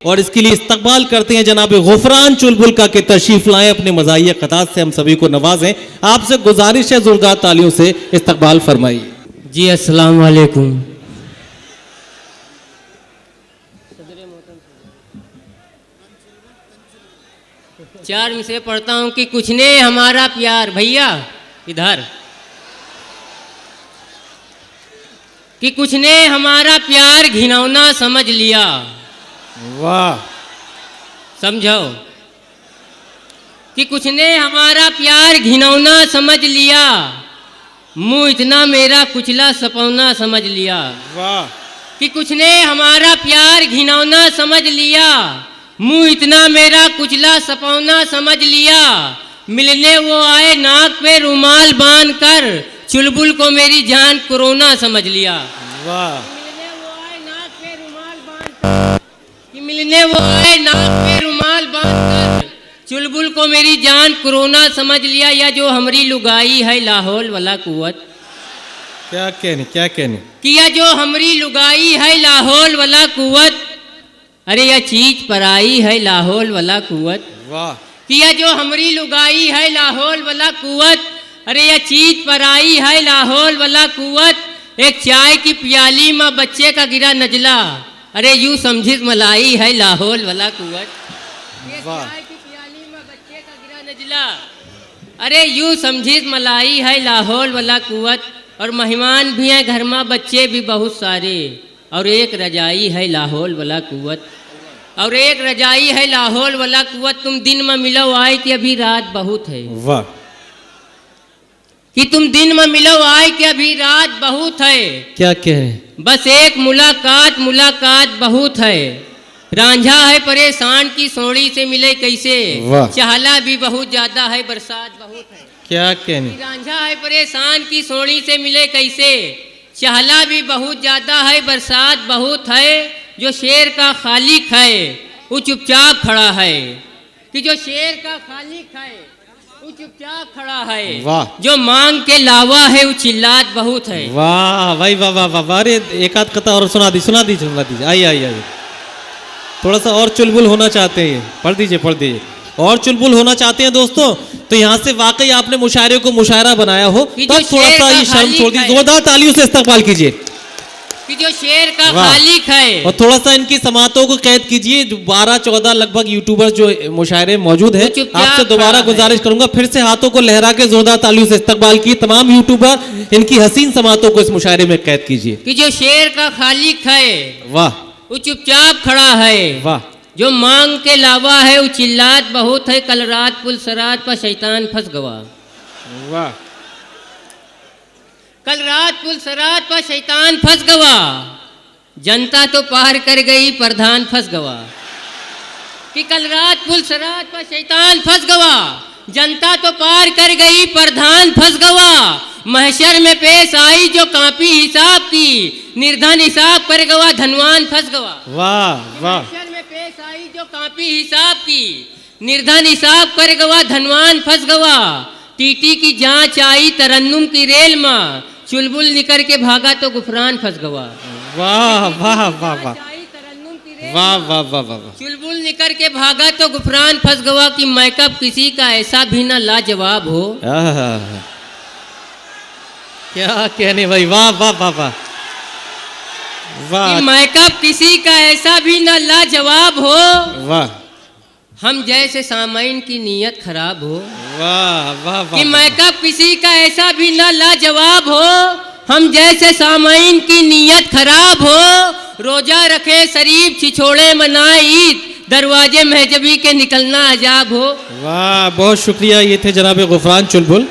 और इसके लिए इस्तकबाल करते हैं जनाब गुफरान चुलबुल का कि तशरीफ लाएं, अपने मज़ाहिया ख़तात से हम सभी को नवाजें। आपसे गुजारिश है ज़ोरदार तालियों से इस्तकबाल फरमाइए। जी अस्सलाम वालेकुम। चार मिसरे पढ़ता हूँ कि कुछ ने हमारा प्यार, भैया इधर, कि कुछ ने हमारा प्यार घिनौना समझ लिया। वाह, समझो कि कुछ ने हमारा प्यार घिनौना समझ लिया, मुंह इतना मेरा कुचला सपौना समझ लिया। वाह, कि कुछ ने हमारा प्यार घिनौना समझ लिया, मुंह इतना मेरा कुचला सपौना समझ लिया। मिलने वो आए नाक पे रुमाल बांध कर, चुलबुल को मेरी जान कोरोना समझ लिया। वाह, मिलने वो आए नाक पे रुमाल बांध कर, कि मिलने वो आए नाक पे रुमाल बांध कर, चुलबुल को मेरी जान कोरोना समझ लिया। या जो हमारी लुगाई है लाहौल वाला कुवत, क्या कहने, क्या कहने। कि या जो हमारी लुगाई है लाहौल वाला कुवत, अरे यह चीज पराई है लाहौल वाला कुवत। वाह, कि यह जो हमारी लुगाई है लाहौल वाला कुवत, अरे यह चीज पराई है लाहौल वाला कुवत। एक चाय की प्याली में बच्चे का गिरा नजला, अरे यूं समझिस मलाई है लाहौल वाला कुवत। एक चाय की प्याली में बच्चे का गिरा नजला, अरे यूं समझिस मलाई है लाहौल वाला कुवत। और मेहमान भी हैं घर में, बच्चे भी बहुत सारे, और एक रजाई है लाहौल वाला कुवत। और एक रजाई है लाहौल वाला कुवत। तुम दिन में मिलो आए कि अभी रात बहुत है। वाह, कि तुम दिन में मिलो आए कि अभी रात बहुत है। क्या कहें। बस एक मुलाकात, मुलाकात बहुत है। रांझा है परेशान की सोड़ी से मिले कैसे, चहला भी बहुत ज्यादा है बरसात बहुत है। क्या कहने। रांझा है परेशान की सोड़ी से मिले कैसे, चहला भी बहुत ज्यादा है बरसात बहुत है। जो शेर का खालिक है वो चुपचाप खड़ा है, कि जो शेर का खालिक है वो चुपचाप खड़ा है। वाह, जो मांग के लावा है वो चिल्लात बहुत है। वाह भाई, वाह वाह वाह। अरे एक आध कथा और सुना दीजिए। आइए आइए आइए, थोड़ा सा और चुलबुल होना चाहते हैं, पढ़ दीजिए। और चुलबुल होना चाहते हैं दोस्तों, तो यहाँ से वाकई आपने मुशायरे को मुशायरा बनाया हो, तब थोड़ा सा ये शर्म छोड़ दीजिए। जोरदार तालियों से इस्तकबाल कीजिए। कि जो शेर का खालिक है, और थोड़ा सा इनकी समातों को कैद कीजिए। 12-14 लगभग यूट्यूबर जो मुशायरे मौजूद है, आपसे दोबारा गुजारिश करूंगा फिर से हाथों को लहरा के जोरदार तालियों से इस्तकबाल की तमाम यूट्यूबर इनकी हसीन समातों को इस मुशायरे में कैद कीजिए। कि जो शेर का खालिक है, वाह, वो चुपचाप खड़ा है। वाह, जो मांग के लावा है वो चिल्लात बहुत है। कल रात पुल सरात पर शैतान फंस गवा। वाह, कल रात पुल सरात पर शैतान फंस गवा। जनता तो पार कर गई, प्रधान फंस गवा। कि कल रात पुल सरात पर शैतान फंस गवा, जनता तो पार कर गई, प्रधान फंस गवा। महशर में पेश आई जो कापी हिसाब की, निर्धन हिसाब कर गवा, धनवान फंस गवा। वाह वाह, महशर में पेश आई जो कापी हिसाब की, निर्धन हिसाब कर गवा, धनवान फंस गवा। टीटी की जांच आई तरन्नुम की रेल में, चुलबुल निकल के भागा तो गुफरान फंस गवा। वाह वाह वाह वाह, वाह वाह वाह वाह। चुलबुल निकल के भागा तो गुफरान फंस गवा। कि मैकअप किसी का ऐसा भी ना लाजवाब हो। क्या कहने भाई, वाह वाह वाह वाह वाह। मैकअप किसी का ऐसा भी ना लाजवाब हो, वाह। हम जैसे सामाइन की नीयत खराब हो। वाह वाह वाह। कि मैकअप किसी का ऐसा भी ना लाजवाब हो, हम जैसे सामाइन की नीयत खराब हो। रोजा रखे शरीफ छिछोड़े मनाए ईद, दरवाजे महजबी के निकलना अजाब हो। वाह, बहुत शुक्रिया। ये थे जनाब गुफरान चुलबुल।